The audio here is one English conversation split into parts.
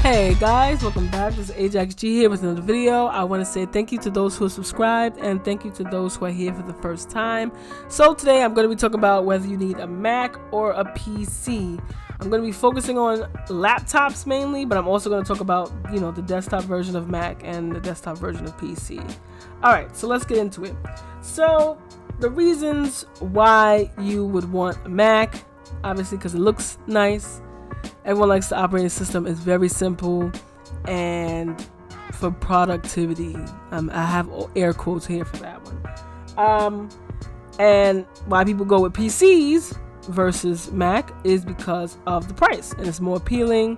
Hey guys, welcome back. This is Ajax G here with another video. I want to say thank you to those who are subscribed and thank you to those who are here for the first time. So today I'm going to be talking about whether you need a Mac or a PC. I'm going to be focusing on laptops mainly, but I'm also going to talk about, the desktop version of Mac and the desktop version of PC. Alright, so let's get into it. So the reasons why you would want a Mac, obviously because it looks nice. Everyone likes the operating system. It's very simple, and for productivity, I have air quotes here for that one. And why people go with PCs versus Mac is because of the price, and it's more appealing.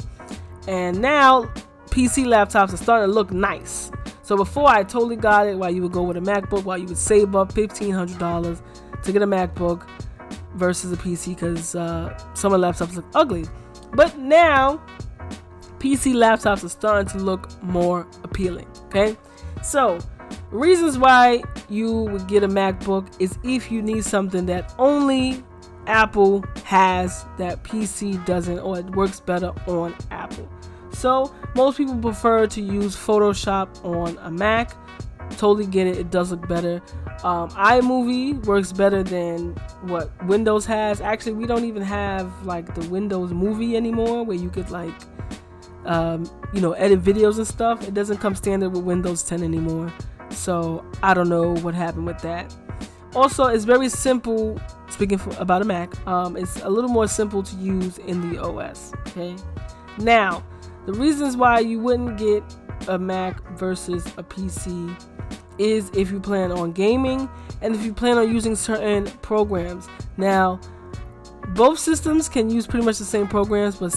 And now PC laptops are starting to look nice. So before I totally got it, why you would go with a MacBook, why you would save up $1,500 to get a MacBook versus a PC, because some of the laptops look ugly. But now, PC laptops are starting to look more appealing, okay? So, reasons why you would get a MacBook is if you need something that only Apple has that PC doesn't, or it works better on Apple. So, most people prefer to use Photoshop on a Mac. Totally get it, it does look better. iMovie works better than what Windows has. Actually, we don't even have like the Windows Movie anymore, where you could edit videos and stuff. It doesn't come standard with Windows 10 anymore. So I don't know what happened with that. Also, it's very simple. Speaking about a Mac, it's a little more simple to use in the OS. Okay. Now, the reasons why you wouldn't get a Mac versus a PC is if you plan on gaming and if you plan on using certain programs. Now, both systems can use pretty much the same programs, but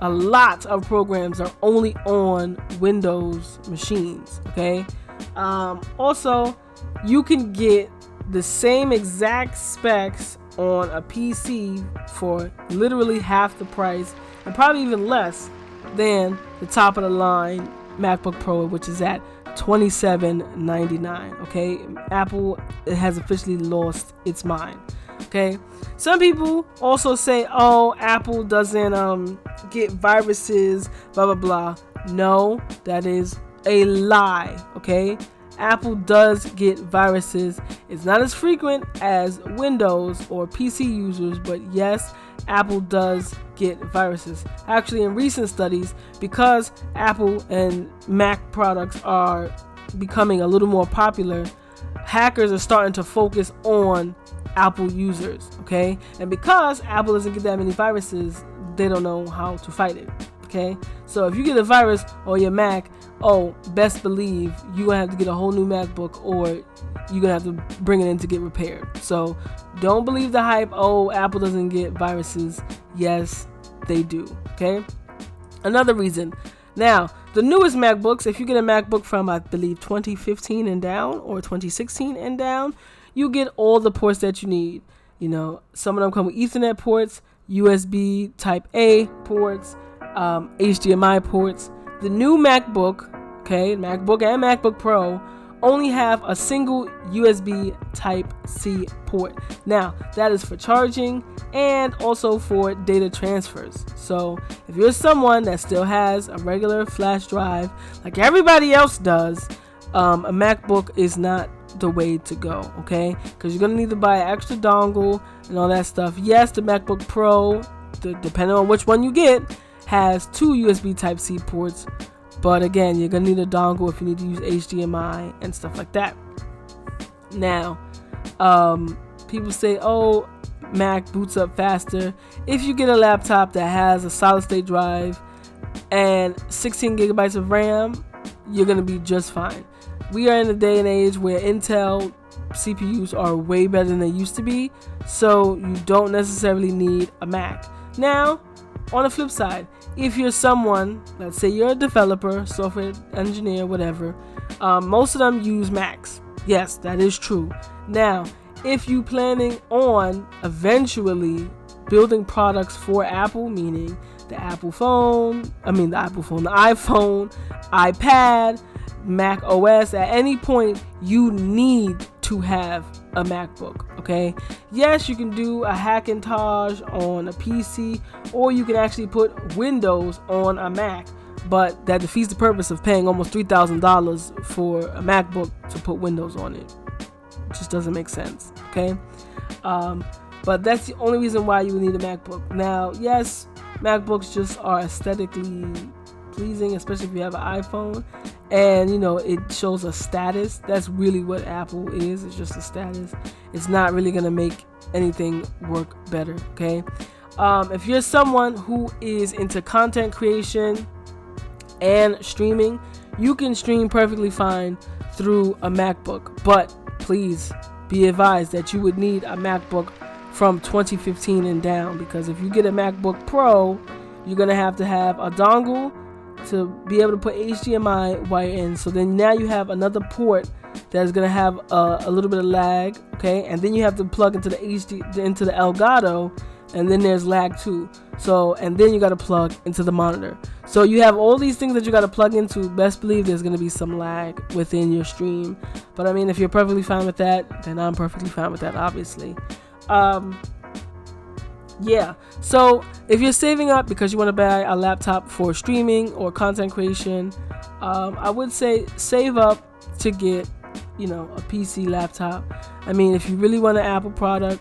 a lot of programs are only on Windows machines, okay? Also, you can get the same exact specs on a PC for literally half the price, and probably even less than the top of the line MacBook Pro, which is at $27.99. okay? Apple has officially lost its mind. Okay, some people also say, oh, Apple doesn't get viruses, blah blah blah. No, that is a lie. Okay, Apple does get viruses. It's not as frequent as Windows or PC users, but yes, Apple does get viruses. Actually, in recent studies, because Apple and Mac products are becoming a little more popular, hackers are starting to focus on Apple users, okay? And because Apple doesn't get that many viruses, they don't know how to fight it, okay? So if you get a virus on your Mac, best believe you're gonna have to get a whole new MacBook, or you're gonna have to bring it in to get repaired. So don't believe the hype, Apple doesn't get viruses. Yes, they do, okay? Another reason. Now, the newest MacBooks, if you get a MacBook from, I believe, 2015 and down, or 2016 and down, you get all the ports that you need. Some of them come with Ethernet ports, USB Type A ports, HDMI ports. The new MacBook, okay, MacBook and MacBook Pro, only have a single USB Type-C port. Now, that is for charging and also for data transfers. So, if you're someone that still has a regular flash drive, like everybody else does, a MacBook is not the way to go, okay? Because you're going to need to buy an extra dongle and all that stuff. Yes, the MacBook Pro, depending on which one you get, has 2 USB Type-C ports. But again, you're going to need a dongle if you need to use HDMI and stuff like that. Now, people say, Mac boots up faster. If you get a laptop that has a solid state drive and 16 gigabytes of RAM, you're going to be just fine. We are in a day and age where Intel CPUs are way better than they used to be, so you don't necessarily need a Mac. Now, on the flip side, if you're someone, let's say you're a developer, software engineer, whatever, most of them use Macs. Yes, that is true. Now, if you're planning on eventually building products for Apple, meaning the iPhone, iPad, Mac OS, at any point you need to have a MacBook. Okay, yes, you can do a Hackintosh on a PC, or you can actually put Windows on a Mac, but that defeats the purpose of paying almost $3,000 for a MacBook to put Windows on it. It just doesn't make sense. Okay, but that's the only reason why you would need a MacBook. Now, yes, MacBooks just are aesthetically pleasing, especially if you have an iPhone, and you know, it shows a status. That's really what Apple is. It's just a status. It's not really gonna make anything work better. Okay, if you're someone who is into content creation and streaming, you can stream perfectly fine through a MacBook, but please be advised that you would need a MacBook from 2015 and down, because if you get a MacBook Pro, you're gonna have to have a dongle to be able to put HDMI wire in. So then now you have another port that's gonna have a little bit of lag, okay? And then you have to plug into the into the Elgato, and then there's lag too. So, and then you got to plug into the monitor. So you have all these things that you got to plug into. Best believe there's going to be some lag within your stream. But I mean, if you're perfectly fine with that, then I'm perfectly fine with that, obviously. Yeah, so if you're saving up because you want to buy a laptop for streaming or content creation, I would say save up to get, you know, a PC laptop. I mean, if you really want an Apple product,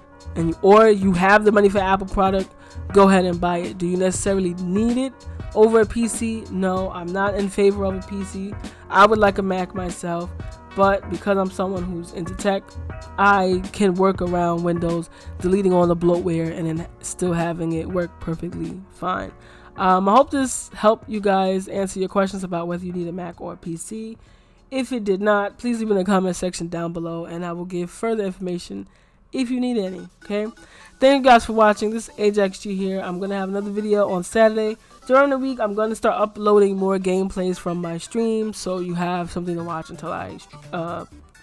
or you have the money for Apple product, go ahead and buy it. Do you necessarily need it over a PC? No, I'm not in favor of a PC. I would like a Mac myself, but because I'm someone who's into tech, I can work around Windows, deleting all the bloatware and then still having it work perfectly fine. I hope this helped you guys answer your questions about whether you need a Mac or a PC. If it did not, please leave it in the comment section down below, and I will give further information if you need any. Okay, thank you guys for watching. This is AjaxG here. I'm gonna have another video on Saturday. During the week, I'm gonna start uploading more gameplays from my stream, so you have something to watch until I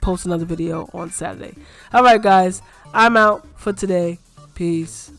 post another video on Saturday. Alright guys, I'm out for today. Peace.